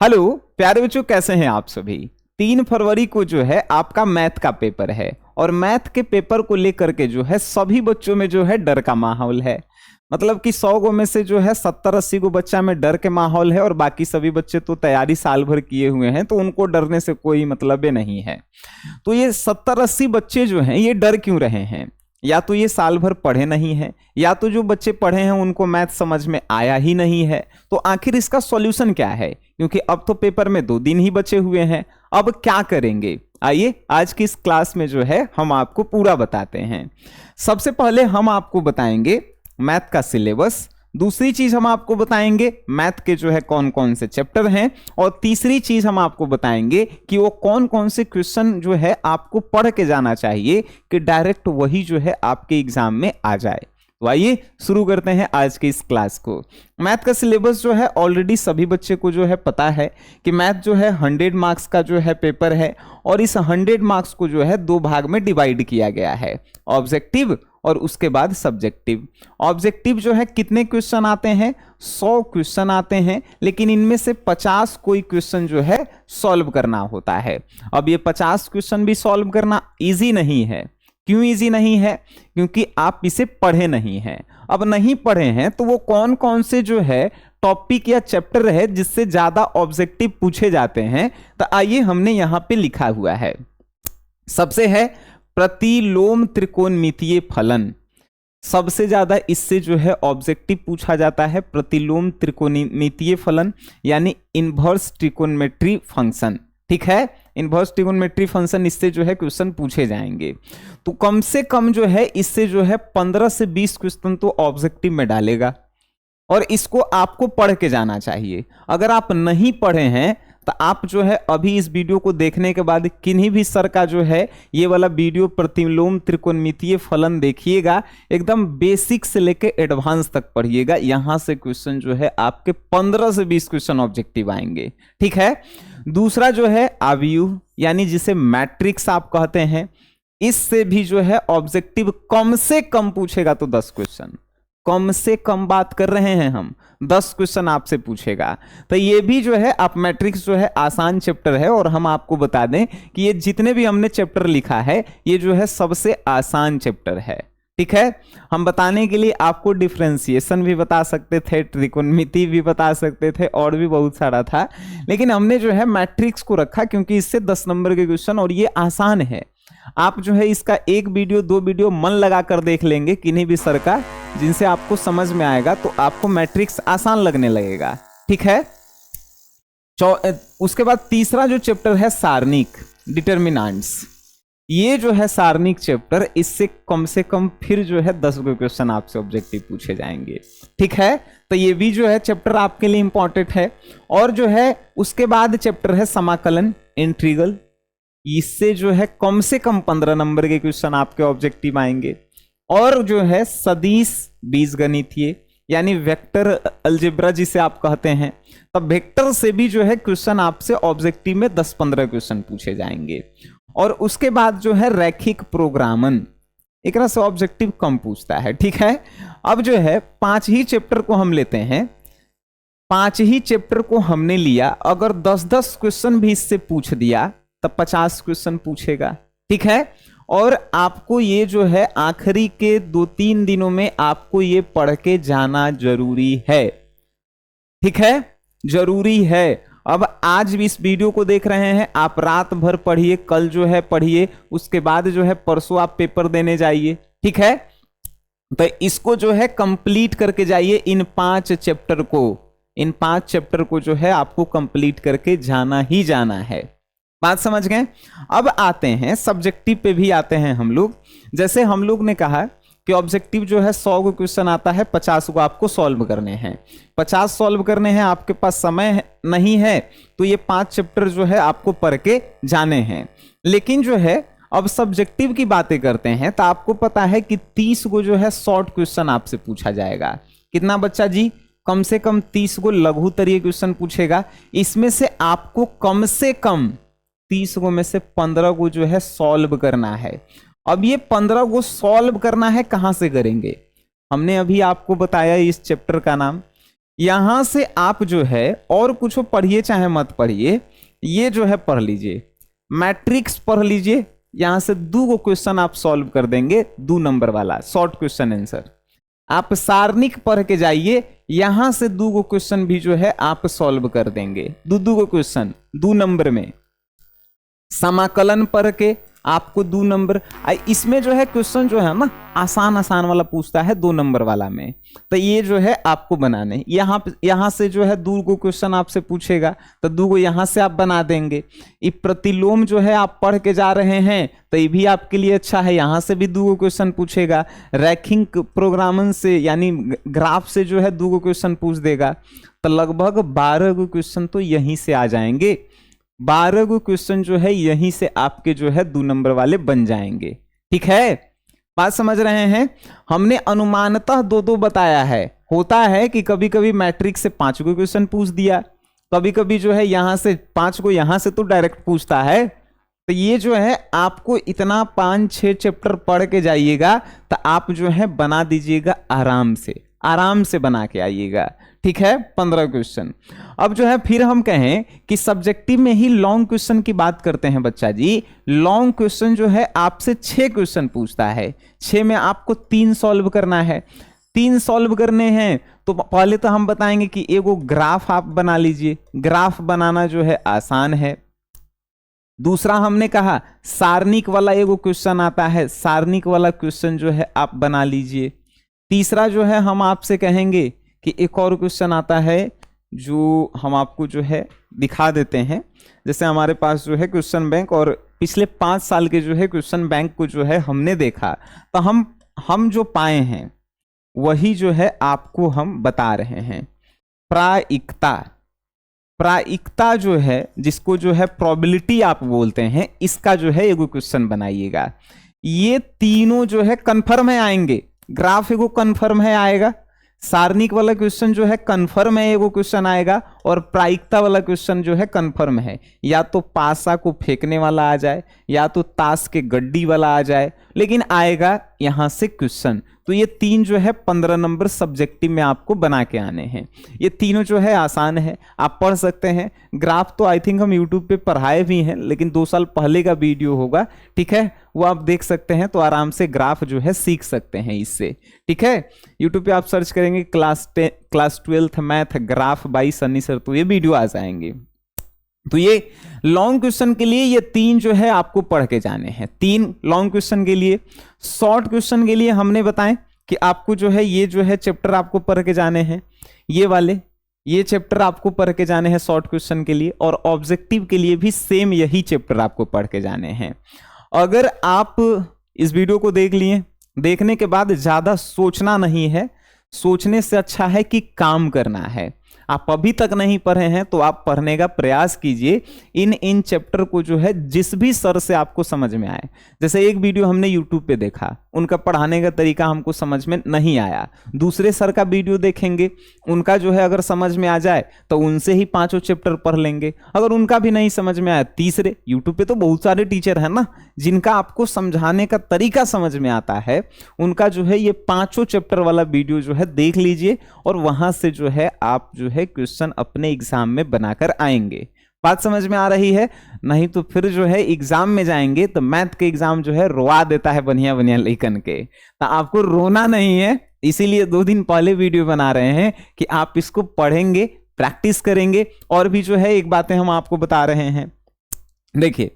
Hello प्यारे बच्चों, कैसे हैं आप सभी। 3 फरवरी को जो है आपका मैथ का पेपर है और मैथ के पेपर को लेकर के जो है सभी बच्चों में जो है डर का माहौल है। मतलब कि 100 गो में से जो है 70-80 गो बच्चा में डर के माहौल है और बाकी सभी बच्चे तो तैयारी साल भर किए हुए हैं, तो उनको डरने से कोई मतलब नहीं है। तो ये 70-80 बच्चे जो हैं ये डर क्यों रहे हैं? या तो ये साल भर पढ़े नहीं हैं, या तो जो बच्चे पढ़े हैं उनको मैथ समझ में आया ही नहीं है। तो आखिर इसका सॉल्यूशन क्या है? क्योंकि अब तो पेपर में 2 दिन ही बचे हुए हैं, अब क्या करेंगे? आइए आज की इस क्लास में जो है हम आपको पूरा बताते हैं। सबसे पहले हम आपको बताएंगे मैथ का सिलेबस। दूसरी चीज हम आपको बताएंगे मैथ के जो है कौन कौन से चैप्टर हैं, और तीसरी चीज हम आपको बताएंगे कि वो कौन कौन से क्वेश्चन जो है आपको पढ़ के जाना चाहिए कि डायरेक्ट वही जो है आपके एग्जाम में आ जाए। तो आइए शुरू करते हैं आज की इस क्लास को। मैथ का सिलेबस जो है ऑलरेडी सभी बच्चे को जो है पता है कि मैथ जो है 100 मार्क्स का जो है पेपर है, और इस 100 मार्क्स को जो है 2 भाग में डिवाइड किया गया है, ऑब्जेक्टिव और उसके बाद सब्जेक्टिव। ऑब्जेक्टिव जो है कितने क्वेश्चन आते हैं? 100 क्वेश्चन आते हैं, लेकिन इनमें से 50 कोई क्वेश्चन जो है सॉल्व करना होता है। अब ये 50 क्वेश्चन भी सॉल्व करना इजी नहीं है। क्यों इजी नहीं है? क्योंकि आप इसे पढ़े नहीं हैं। अब नहीं पढ़े हैं तो वो कौन कौन से जो है टॉपिक या चैप्टर है जिससे ज्यादा ऑब्जेक्टिव पूछे जाते हैं, तो आइए हमने यहां पे लिखा हुआ है। सबसे है प्रतिलोम त्रिकोणमितीय फलन। सबसे ज्यादा इससे जो है ऑब्जेक्टिव पूछा जाता है प्रतिलोम त्रिकोणमितीय फलन, यानी इनवर्स ट्रिकोनमेट्री फंक्शन। ठीक है, इनवर्स ट्रिगोनोमेट्री फंक्शन, इससे जो है क्वेश्चन पूछे जाएंगे। तो कम से कम जो है इससे जो है 15 से 20 क्वेश्चन तो ऑब्जेक्टिव में डालेगा, और इसको आपको पढ़ के जाना चाहिए। अगर आप नहीं पढ़े हैं तो आप जो है अभी इस वीडियो को देखने के बाद किन्हीं भी सर का जो है ये वाला वीडियो प्रतिलोम त्रिकोणमितीय फलन देखिएगा, एकदम बेसिक से लेके एडवांस तक पढ़िएगा। यहां से क्वेश्चन जो है आपके 15 से 20 क्वेश्चन ऑब्जेक्टिव आएंगे। ठीक है, दूसरा जो है अवयव, यानी जिसे मैट्रिक्स आप कहते हैं, इससे भी जो है ऑब्जेक्टिव कम से कम पूछेगा तो 10 क्वेश्चन। कम से कम बात कर रहे हैं हम, 10 क्वेश्चन आपसे पूछेगा। तो ये भी जो है आप मैट्रिक्स जो है आसान चैप्टर है, और हम आपको बता दें कि ये जितने भी हमने चैप्टर लिखा है ये जो है सबसे आसान चैप्टर है। ठीक है, हम बताने के लिए आपको डिफरेंशिएशन भी बता सकते थे, त्रिकोणमिति भी बता सकते थे, और भी बहुत सारा था, लेकिन हमने जो है मैट्रिक्स को रखा क्योंकि इससे 10 नंबर के क्वेश्चन, और ये आसान है। आप जो है इसका 1 वीडियो 2 वीडियो मन लगा कर देख लेंगे किन्हीं भी सर का, जिनसे आपको समझ में आएगा, तो आपको मैट्रिक्स आसान लगने लगेगा। ठीक है, उसके बाद तीसरा जो चैप्टर है सारणिक, डिटर्मिनेंट्स। ये जो है सारणिक चैप्टर, इससे कम से कम फिर जो है 10 क्वेश्चन आपसे ऑब्जेक्टिव पूछे जाएंगे। ठीक है, तो ये भी जो है चैप्टर आपके लिए इंपॉर्टेंट है। और जो है उसके बाद चैप्टर है समाकलन, इंटीग्रल। इससे जो है कम से कम 15 नंबर के क्वेश्चन आपके ऑब्जेक्टिव आएंगे। और जो है सदिश बीजगणितीय, यानी वेक्टर अलजेब्रा जिसे आप कहते हैं, तब वेक्टर से भी जो है क्वेश्चन आपसे ऑब्जेक्टिव में 10-15 क्वेश्चन पूछे जाएंगे। और उसके बाद जो है रैखिक प्रोग्रामन, एक तरह से ऑब्जेक्टिव कम पूछता है। ठीक है, अब जो है 5 ही चैप्टर को हम लेते हैं। 5 ही चैप्टर को हमने लिया, अगर 10-10 क्वेश्चन भी इससे पूछ दिया तब 50 क्वेश्चन पूछेगा। ठीक है, और आपको ये जो है आखिरी के 2-3 दिनों में आपको ये पढ़ के जाना जरूरी है। ठीक है, जरूरी है। अब आज भी इस वीडियो को देख रहे हैं आप, रात भर पढ़िए, कल जो है पढ़िए, उसके बाद जो है परसों आप पेपर देने जाइए। ठीक है, तो इसको जो है कंप्लीट करके जाइए। इन 5 चैप्टर को जो है आपको कंप्लीट करके जाना ही जाना है। बात समझ गए? अब आते हैं सब्जेक्टिव पे भी आते हैं हम लोग। जैसे हम लोग ने कहा कि ऑब्जेक्टिव जो है 100 को क्वेश्चन आता है, 50 को आपको सॉल्व करने हैं। 50 सॉल्व करने हैं, आपके पास समय नहीं है, तो ये 5 चैप्टर जो है आपको पढ़ के जाने हैं। लेकिन जो है अब सब्जेक्टिव की बातें करते हैं, तो आपको पता है कि 30 को जो है शॉर्ट क्वेश्चन आपसे पूछा जाएगा। कितना बच्चा जी? कम से कम 30 को लघुत्तरीय क्वेश्चन पूछेगा। इसमें से आपको कम से कम 30 को में से 15 को जो है सॉल्व करना है। अब ये 15 को सॉल्व करना है, कहां से करेंगे? हमने अभी आपको बताया इस चैप्टर का नाम यहां से आप जो है और कुछ पढ़िए चाहे मत पढ़िए, ये जो है पढ़ लीजिए, मैट्रिक्स पढ़ लीजिए। यहां से 2 क्वेश्चन आप सॉल्व कर देंगे, 2 नंबर वाला शॉर्ट क्वेश्चन आंसर। आप सारणिक पढ़ के जाइए, यहां से 2 क्वेश्चन भी जो है आप सॉल्व कर देंगे, 2 क्वेश्चन 2 नंबर में। समाकलन पढ़ के आपको 2 नंबर। इसमें जो है क्वेश्चन जो है ना आसान आसान वाला पूछता है 2 नंबर वाला में, तो ये जो है आपको बनाने। यहाँ से जो है 2 क्वेश्चन आपसे पूछेगा, तो 2 यहाँ से आप बना देंगे। ये प्रतिलोम जो है आप पढ़ के जा रहे हैं तो ये भी आपके लिए अच्छा है, यहाँ से भी 2 क्वेश्चन पूछेगा। रैखिक प्रोग्रामन से यानी ग्राफ से जो है 2 क्वेश्चन पूछ देगा, तो लगभग 12 क्वेश्चन तो यहीं से आ जाएंगे। 12 क्वेश्चन जो है यहीं से आपके जो है 2 नंबर वाले बन जाएंगे। ठीक है, बात समझ रहे हैं। हमने अनुमानतः 2 बताया है। होता है कि कभी कभी मैट्रिक्स से 5 क्वेश्चन पूछ दिया, कभी कभी जो है यहां से 5 यहां से तो डायरेक्ट पूछता है। तो ये जो है आपको इतना 5-6 चैप्टर पढ़ के जाइएगा तो आप जो है बना दीजिएगा, आराम से बना के आइएगा। ठीक है, 15 क्वेश्चन। अब जो है फिर हम कहें कि सब्जेक्टिव में ही लॉन्ग क्वेश्चन की बात करते हैं बच्चा जी। लॉन्ग क्वेश्चन जो है आपसे 6 क्वेश्चन पूछता है, 6 में आपको 3 सॉल्व करना है। 3 सॉल्व करने हैं तो पहले तो हम बताएंगे कि एगो ग्राफ आप बना लीजिए, ग्राफ बनाना जो है आसान है। दूसरा हमने कहा सारणिक वाला एगो क्वेश्चन आता है, सारणिक वाला क्वेश्चन जो है आप बना लीजिए। तीसरा जो है हम आपसे कहेंगे कि एक और क्वेश्चन आता है जो हम आपको जो है दिखा देते हैं। जैसे हमारे पास जो है क्वेश्चन बैंक, और पिछले 5 साल के जो है क्वेश्चन बैंक को जो है हमने देखा, तो हम जो पाए हैं वही जो है आपको हम बता रहे हैं। प्रायिकता जो है, जिसको जो है प्रोबेबिलिटी आप बोलते हैं, इसका जो है एगो क्वेश्चन बनाइएगा। ये तीनों जो है कंफर्म है आएंगे। ग्राफ एगो कंफर्म है आएगा, सारणिक वाला क्वेश्चन जो है कंफर्म है एगो क्वेश्चन आएगा, और प्रायिकता वाला क्वेश्चन जो है कंफर्म है। या तो पासा को फेंकने वाला आ जाए या तो ताश के गड्डी वाला आ जाए, लेकिन आएगा यहां से क्वेश्चन। तो ये 3 जो है 15 नंबर सब्जेक्टिव में आपको बना के आने हैं। ये तीनों जो है आसान है, आप पढ़ सकते हैं। ग्राफ तो आई थिंक हम यूट्यूब पे पढ़ाए भी हैं, लेकिन 2 साल पहले का वीडियो होगा, ठीक है, वो आप देख सकते हैं। तो आराम से ग्राफ जो है सीख सकते हैं इससे। ठीक है, यूट्यूब पे आप सर्च करेंगे class 12th math graph by Sunny sir, तो ये वीडियो आ जाएंगे। तो ये लॉन्ग क्वेश्चन के लिए ये 3 जो है आपको पढ़ के जाने हैं, 3 लॉन्ग क्वेश्चन के लिए। शॉर्ट क्वेश्चन के लिए हमने बताएं कि आपको जो है ये जो है चैप्टर आपको पढ़ के जाने हैं, ये चैप्टर आपको पढ़ के जाने हैं शॉर्ट क्वेश्चन के लिए, और ऑब्जेक्टिव के लिए भी सेम यही चैप्टर आपको पढ़ के जाने हैं। अगर आप इस वीडियो को देख लिए, देखने के बाद ज्यादा सोचना नहीं है, सोचने से अच्छा है कि काम करना है। आप अभी तक नहीं पढ़े हैं तो आप पढ़ने का प्रयास कीजिए। इन चैप्टर को जो है जिस भी सर से आपको समझ में आए, जैसे एक वीडियो हमने यूट्यूब पे देखा, उनका पढ़ाने का तरीका हमको समझ में नहीं आया, दूसरे सर का वीडियो देखेंगे, उनका जो है अगर समझ में आ जाए तो उनसे ही 5 चैप्टर पढ़ लेंगे। अगर उनका भी नहीं समझ में आया, तीसरे, यूट्यूब पे तो बहुत सारे टीचर हैं ना जिनका आपको समझाने का तरीका समझ में आता है, उनका जो है ये 5 चैप्टर वाला वीडियो जो है देख लीजिए, और वहां से जो है आप जो है क्वेश्चन अपने एग्जाम में बनाकर आएंगे। बात समझ में आ रही है? नहीं तो फिर जो है एग्जाम में जाएंगे तो मैथ के एग्जाम जो है रोवा देता है बढ़िया बढ़िया लेखन के, तो आपको रोना नहीं है। इसीलिए 2 दिन पहले वीडियो बना रहे हैं कि आप इसको पढ़ेंगे, प्रैक्टिस करेंगे। और भी जो है एक बातें हम आपको बता रहे हैं, देखिए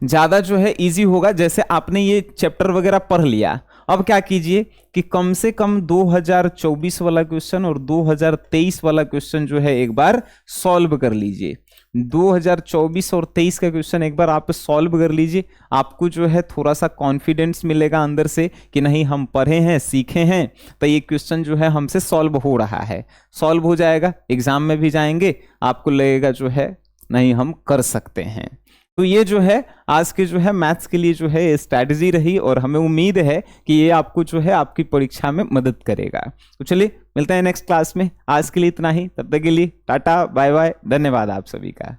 ज्यादा जो है इजी होगा। जैसे आपने ये चैप्टर वगैरह पढ़ लिया, अब क्या कीजिए कि कम से कम 2024 वाला क्वेश्चन और 2023 वाला क्वेश्चन जो है एक बार सॉल्व कर लीजिए। 2024 और 23 का क्वेश्चन एक बार आप सॉल्व कर लीजिए, आपको जो है थोड़ा सा कॉन्फिडेंस मिलेगा अंदर से कि नहीं हम पढ़े हैं, सीखे हैं, तो ये क्वेश्चन जो है हमसे सॉल्व हो रहा है। सॉल्व हो जाएगा, एग्जाम में भी जाएंगे, आपको लगेगा जो है नहीं हम कर सकते हैं। तो ये जो है आज के जो है मैथ्स के लिए जो है स्ट्रैटेजी रही, और हमें उम्मीद है कि ये आपको जो है आपकी परीक्षा में मदद करेगा। तो चलिए मिलते हैं नेक्स्ट क्लास में। आज के लिए इतना ही, तब तक के लिए टाटा बाय बाय, धन्यवाद आप सभी का।